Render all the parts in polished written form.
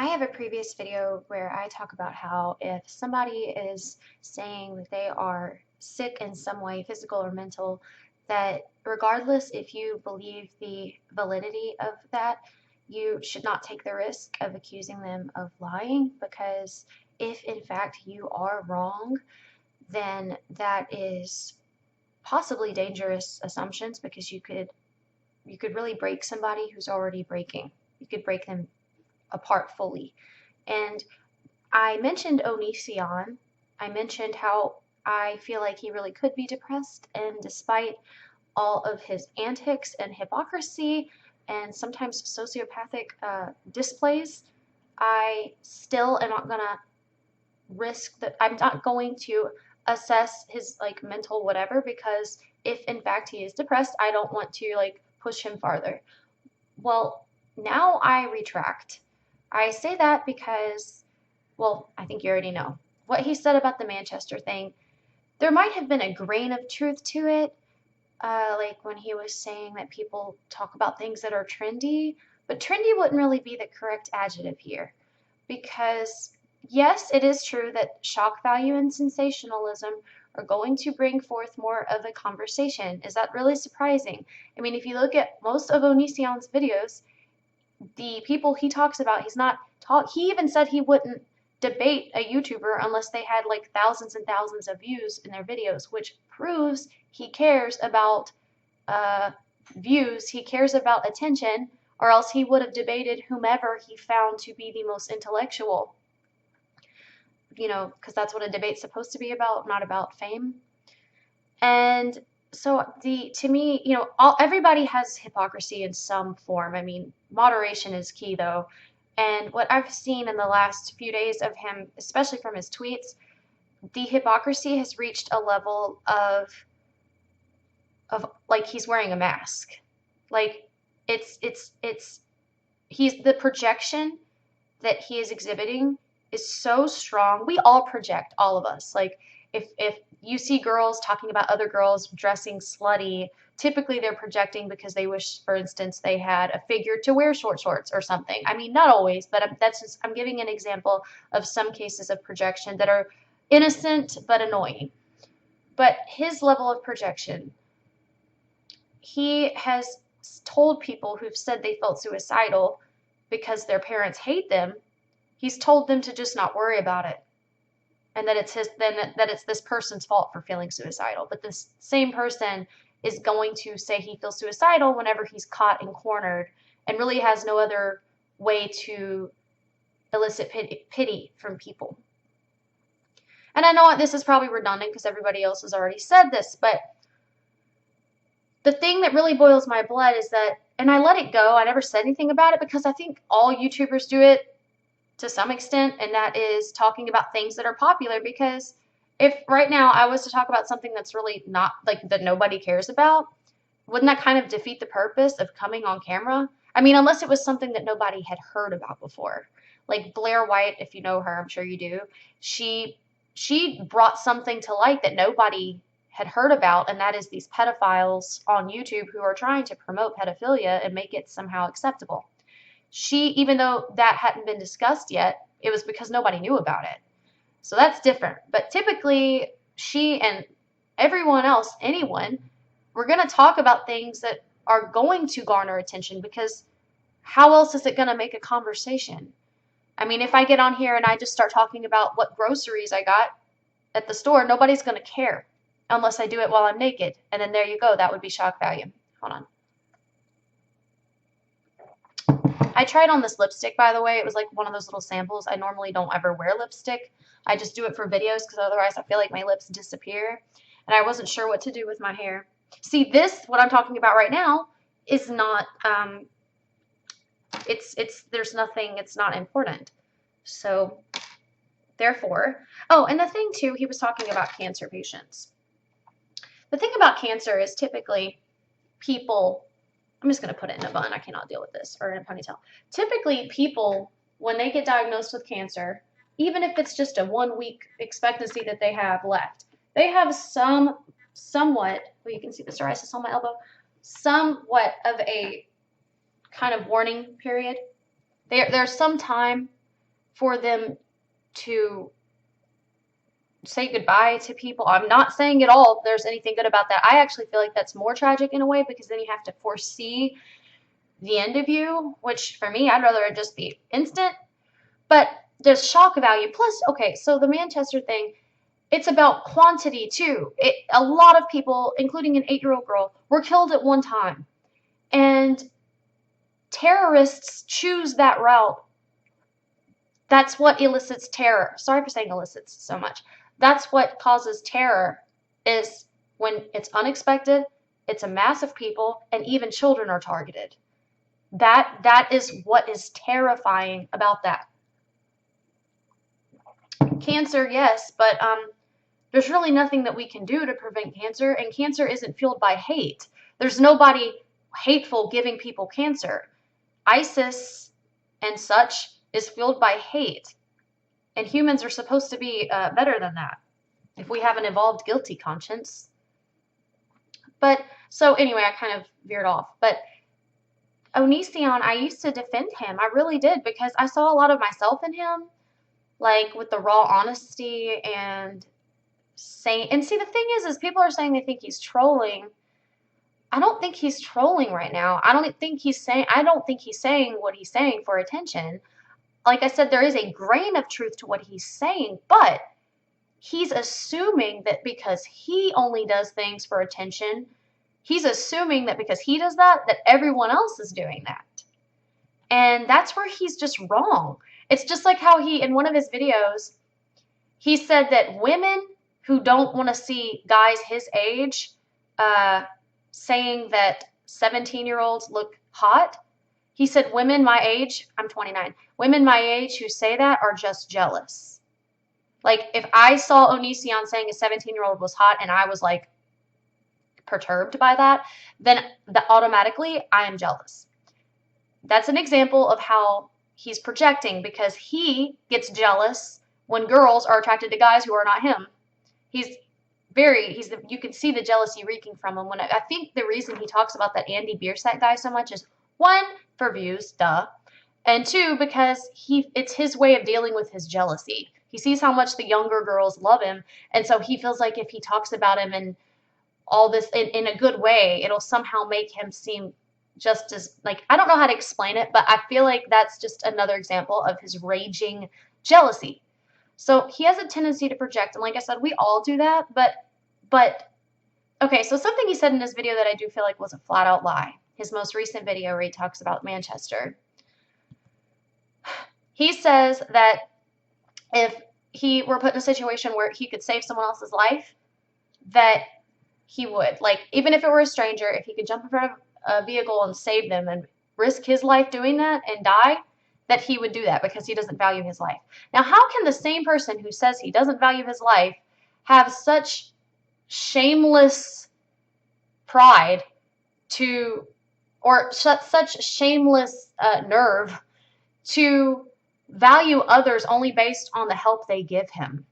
I have a previous video where I talk about how if somebody is saying that they are sick in some way, physical or mental, that regardless if you believe the validity of that, you should not take the risk of accusing them of lying because if in fact you are wrong, then that is possibly dangerous assumptions because you could really break somebody who's already breaking. You could break them apart fully. And I mentioned Onision. I mentioned how I feel like he really could be depressed, and despite all of his antics and hypocrisy and sometimes sociopathic displays, I still am not gonna risk that. I'm not going to assess his like mental whatever because if in fact he is depressed, I don't want to like push him farther. Well, now I retract. I say that because, well, I think you already know. What he said about the Manchester thing, there might have been a grain of truth to it, like when he was saying that people talk about things that are trendy, but trendy wouldn't really be the correct adjective here. Because, yes, it is true that shock value and sensationalism are going to bring forth more of a conversation. Is that really surprising? I mean, if you look at most of Onision's videos, the people he talks about, he's not talk. He even said he wouldn't debate a YouTuber unless they had like thousands and thousands of views in their videos, which proves he cares about uh, views. He cares about attention, or else he would have debated whomever he found to be the most intellectual. You know, because that's what a debate's supposed to be about, not about fame. And so the to me, everybody has hypocrisy in some form. I mean, moderation is key though. And what I've seen in the last few days of him, especially from his tweets, the hypocrisy has reached a level of like he's wearing a mask. Like it's he's the projection that he is exhibiting is so strong. We all project, all of us. Like if you see girls talking about other girls dressing slutty, typically they're projecting because they wish, for instance, they had a figure to wear short shorts or something. I mean, not always, but I'm giving an example of some cases of projection that are innocent but annoying. But his level of projection, he has told people who've said they felt suicidal because their parents hate them, he's told them to just not worry about it and that it's this person's fault for feeling suicidal. But this same person is going to say he feels suicidal whenever he's caught and cornered and really has no other way to elicit pity from people. And I know this is probably redundant because everybody else has already said this, but the thing that really boils my blood is that, and I let it go, I never said anything about it because I think all YouTubers do it to some extent, and that is talking about things that are popular. Because if right now I was to talk about something that's really not like that nobody cares about, wouldn't that kind of defeat the purpose of coming on camera? I mean, unless it was something that nobody had heard about before. Like Blair White, if you know her, I'm sure you do. She brought something to light that nobody had heard about, and that is these pedophiles on YouTube who are trying to promote pedophilia and make it somehow acceptable. Even though that hadn't been discussed yet, it was because nobody knew about it. So that's different. But typically, she and everyone else, anyone, we're going to talk about things that are going to garner attention because how else is it going to make a conversation? I mean, if I get on here and I just start talking about what groceries I got at the store, nobody's going to care unless I do it while I'm naked. And then there you go. That would be shock value. Hold on. I tried on this lipstick, by the way. It was like one of those little samples. I normally don't ever wear lipstick. I just do it for videos because otherwise I feel like my lips disappear. And I wasn't sure what to do with my hair. See, what I'm talking about right now, is not, there's nothing, it's not important. So, therefore, oh, and the thing too, he was talking about cancer patients. The thing about cancer is typically people, I'm just going to put it in a bun. I cannot deal with this. Or in a ponytail. Typically, people, when they get diagnosed with cancer, even if it's just a 1 week expectancy that they have left, they have somewhat, well, you can see the psoriasis on my elbow, somewhat of a kind of warning period. There's some time for them to say goodbye to people. I'm not saying at all there's anything good about that. I actually feel like that's more tragic in a way, because then you have to foresee the end of you, which for me, I'd rather it just be instant. But there's shock value. Plus, okay, so the Manchester thing, it's about quantity too. A lot of people, including an 8-year-old girl, were killed at one time. And terrorists choose that route. That's what elicits terror. Sorry for saying elicits so much. That's what causes terror, is when it's unexpected, it's a mass of people, and even children are targeted. That is what is terrifying about that. Cancer, yes, but there's really nothing that we can do to prevent cancer, and cancer isn't fueled by hate. There's nobody hateful giving people cancer. ISIS and such is fueled by hate, and humans are supposed to be better than that if we have an evolved guilty conscience. But so anyway, I kind of veered off. But Onision, I used to defend him. I really did, because I saw a lot of myself in him, like with the raw honesty and saying. And see, the thing is people are saying they think he's trolling. I don't think he's trolling right now. I don't think he's saying what he's saying for attention. Like I said, there is a grain of truth to what he's saying, but he's assuming that because he only does things for attention, he's assuming that because he does that, that everyone else is doing that. And that's where he's just wrong. It's just like how he, in one of his videos, he said that women who don't want to see guys his age saying that 17-year-olds look hot, he said women my age, I'm 29, women my age who say that are just jealous. Like, if I saw Onision saying a 17-year-old was hot and I was like perturbed by that, then automatically I am jealous. That's an example of how he's projecting, because he gets jealous when girls are attracted to guys who are not him. You can see the jealousy reeking from him. I think the reason he talks about that Andy Biersack guy so much is, one, for views, duh, and two, because it's his way of dealing with his jealousy. He sees how much the younger girls love him, and so he feels like if he talks about him and all this in a good way, it'll somehow make him seem just as, like, I don't know how to explain it, but I feel like that's just another example of his raging jealousy. So he has a tendency to project, and like I said, we all do that, but okay, so something he said in his video that I do feel like was a flat out lie. His most recent video where he talks about Manchester. He says that if he were put in a situation where he could save someone else's life, that he would. Like, even if it were a stranger, if he could jump in front of a vehicle and save them and risk his life doing that and die, that he would do that because he doesn't value his life. Now, how can the same person who says he doesn't value his life have such shameless pride or such shameless nerve to value others only based on the help they give him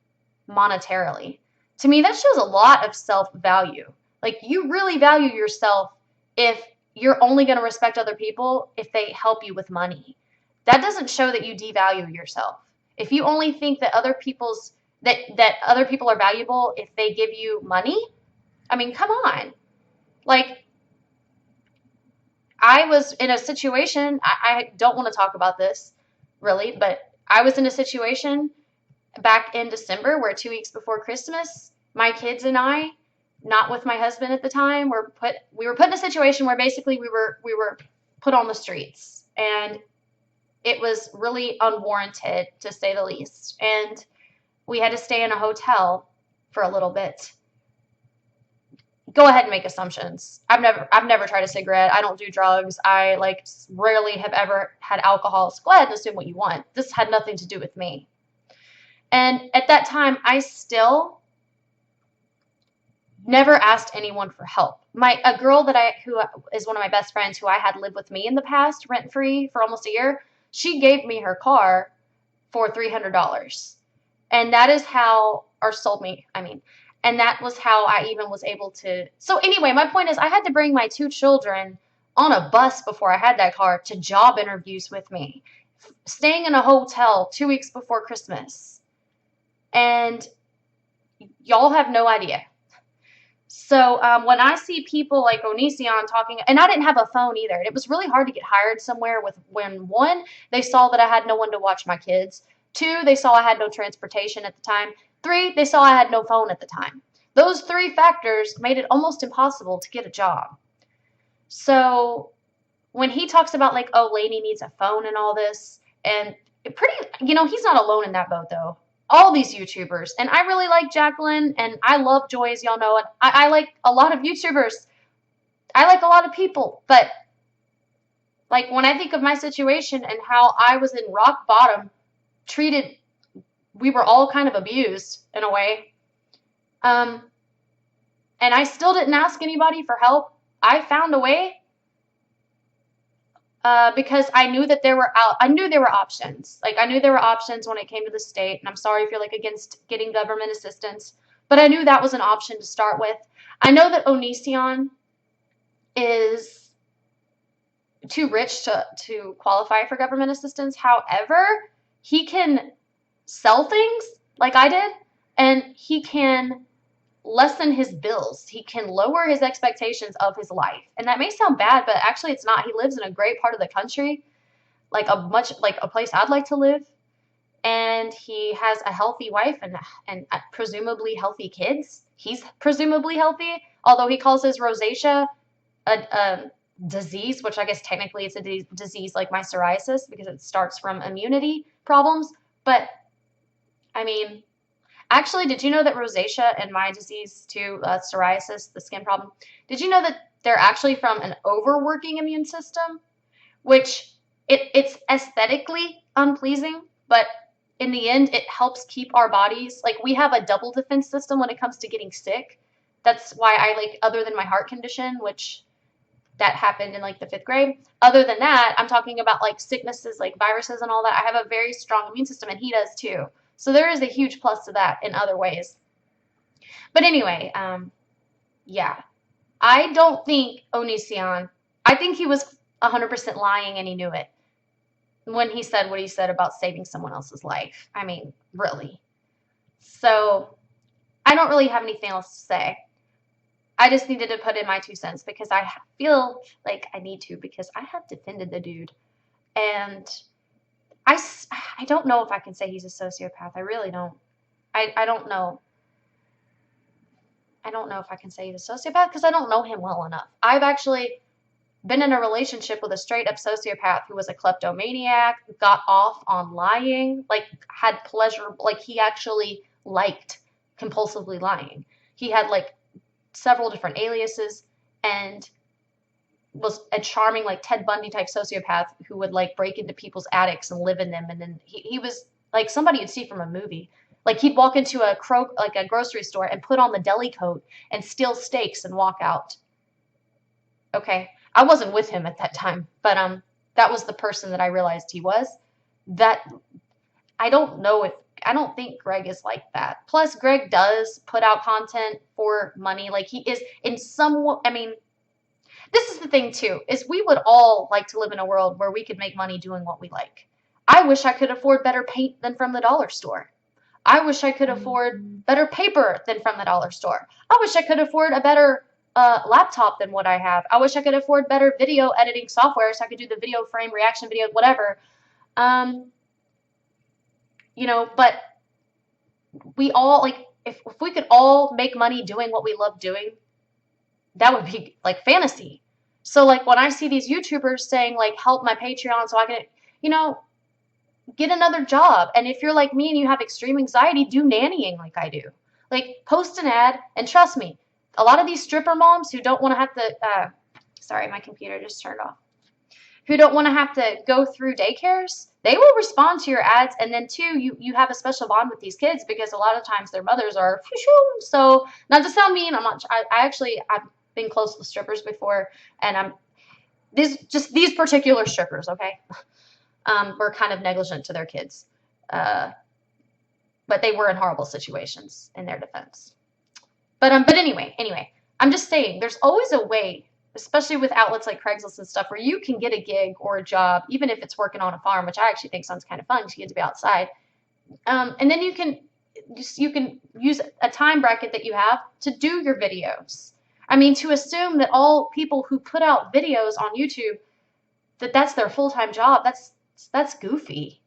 monetarily? To me, that shows a lot of self-value. Like, you really value yourself if you're only going to respect other people if they help you with money. That doesn't show that you devalue yourself. If you only think that other people are valuable if they give you money, I mean, come on. Like, I was in a situation, I don't want to talk about this really, but I was in a situation back in December where 2 weeks before Christmas, my kids and I, not with my husband at the time, we were put in a situation where basically we were put on the streets, and it was really unwarranted, to say the least. And we had to stay in a hotel for a little bit. Go ahead and make assumptions. I've never tried a cigarette. I don't do drugs. I rarely have ever had alcohol. So go ahead and assume what you want. This had nothing to do with me. And at that time, I still never asked anyone for help. A girl who is one of my best friends, who I had lived with me in the past, rent-free for almost a year, she gave me her car for $300. And that is how, or sold me, I mean, and that was how I even was able to. So anyway, my point is I had to bring my 2 children on a bus before I had that car to job interviews with me staying in a hotel 2 weeks before Christmas. And y'all have no idea. So when I see people like Onision talking, and I didn't have a phone either. It was really hard to get hired somewhere with when one, they saw that I had no one to watch my kids. Two, they saw I had no transportation at the time. Three, they saw I had no phone at the time. Those three factors made it almost impossible to get a job. So when he talks about like, oh, Lainey needs a phone and all this, and pretty, he's not alone in that boat though. All these YouTubers, and I really like Jacqueline, and I love Joy, as y'all know, and I like a lot of YouTubers. I like a lot of people, but like when I think of my situation and how I was in rock bottom, treated, we were all kind of abused in a way, and I still didn't ask anybody for help. I found a way. Because I knew that there were options. Like I knew there were options when it came to the state, and I'm sorry if you're like against getting government assistance, but I knew that was an option to start with. I know that Onision is too rich to qualify for government assistance. However, he can sell things like I did, and he can lessen his bills. He can lower his expectations of his life. And that may sound bad, but actually it's not. He lives in a great part of the country, like a place I'd like to live. And he has a healthy wife and presumably healthy kids. He's presumably healthy, although he calls his rosacea a disease, which I guess technically it's a disease like my psoriasis because it starts from immunity problems. But I mean, actually, did you know that rosacea and my disease too, psoriasis, the skin problem, did you know that they're actually from an overworking immune system, which it's aesthetically unpleasing, but in the end, it helps keep our bodies, like we have a double defense system when it comes to getting sick. That's why other than my heart condition, which that happened in like the 5th grade. Other than that, I'm talking about like sicknesses, like viruses and all that. I have a very strong immune system, and he does too. So there is a huge plus to that in other ways. But anyway, yeah. I don't think Onision, I think he was 100% lying and he knew it when he said what he said about saving someone else's life. I mean, really. So I don't really have anything else to say. I just needed to put in my 2 cents because I feel like I need to because I have defended the dude. And I don't know if I can say he's a sociopath. I really don't. I don't know. I don't know if I can say he's a sociopath because I don't know him well enough. I've actually been in a relationship with a straight up sociopath who was a kleptomaniac, got off on lying, like had pleasure, like he actually liked compulsively lying. He had like several different aliases and was a charming like Ted Bundy type sociopath who would like break into people's attics and live in them, and then he was like somebody you'd see from a movie. Like he'd walk into a grocery store and put on the deli coat and steal steaks and walk out. Okay, I wasn't with him at that time, but that was the person that I realized he was. That I don't know if I don't think Greg is like that. Plus, Greg does put out content for money. Like he is in some. I mean, this is the thing too, is we would all like to live in a world where we could make money doing what we like. I wish I could afford better paint than from the dollar store. I wish I could afford better paper than from the dollar store. I wish I could afford a better laptop than what I have. I wish I could afford better video editing software so I could do the video frame, reaction video, whatever. But we all, like, if we could all make money doing what we love doing, that would be like fantasy. So like when I see these YouTubers saying like help my Patreon so I can, get another job. And if you're like me and you have extreme anxiety, do nannying like I do. Like post an ad and trust me, a lot of these stripper moms who don't want to have to, sorry, my computer just turned off, who don't want to have to go through daycares, they will respond to your ads. And then too, you have a special bond with these kids because a lot of times their mothers are, so not to sound mean, I've been close with strippers before, and these particular strippers, okay, were kind of negligent to their kids, but they were in horrible situations in their defense. But anyway, I'm just saying, there's always a way especially with outlets like Craigslist and stuff, where you can get a gig or a job, even if it's working on a farm, which I actually think sounds kind of fun because you get to be outside. And then you can use a time bracket that you have to do your videos. I mean, to assume that all people who put out videos on YouTube that's their full-time job, that's goofy.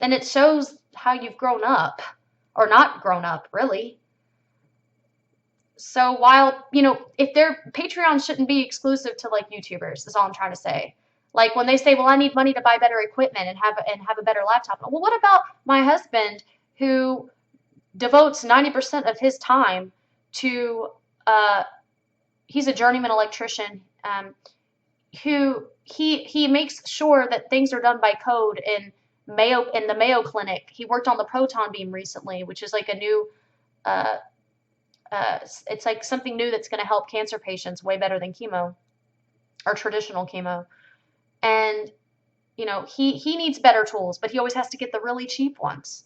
And it shows how you've grown up or not grown up, really. So while, if their Patreon shouldn't be exclusive to like YouTubers, is all I'm trying to say. Like when they say, "Well, I need money to buy better equipment and have a better laptop." Well, what about my husband who devotes 90% of his time to he's a journeyman electrician, who he makes sure that things are done by code in the Mayo Clinic. He worked on the proton beam recently, which is like a new uh, it's like something new that's going to help cancer patients way better than chemo or traditional chemo. And he needs better tools, but he always has to get the really cheap ones.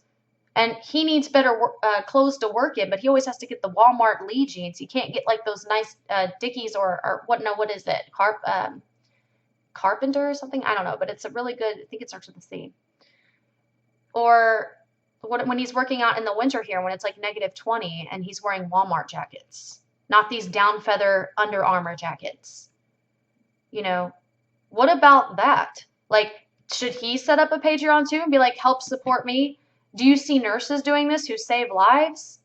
And he needs better clothes to work in, but he always has to get the Walmart Lee jeans. He can't get like those nice Dickies or what? No, what is it? Carpenter or something? I don't know, but it's a really good. I think it starts with a C. Or when he's working out in the winter here, when it's like -20 and he's wearing Walmart jackets, not these down feather Under Armour jackets. What about that? Like, should he set up a Patreon too and be like, help support me? Do you see nurses doing this who save lives?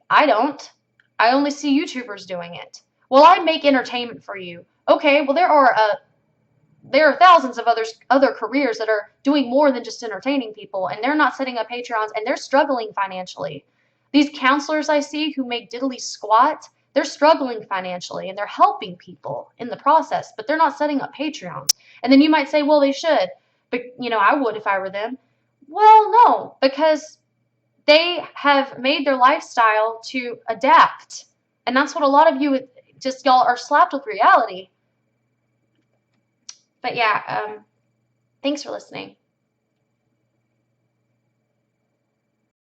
I don't. I only see YouTubers doing it. Well, I make entertainment for you. Okay, well there are thousands of other careers that are doing more than just entertaining people, and they're not setting up Patreons, and they're struggling financially. These counselors I see who make diddly squat, they're struggling financially, and they're helping people in the process, but they're not setting up Patreons. And then you might say, well, they should, but I would if I were them. Well, no, because they have made their lifestyle to adapt, and that's what a lot of you y'all are slapped with reality. But yeah, thanks for listening.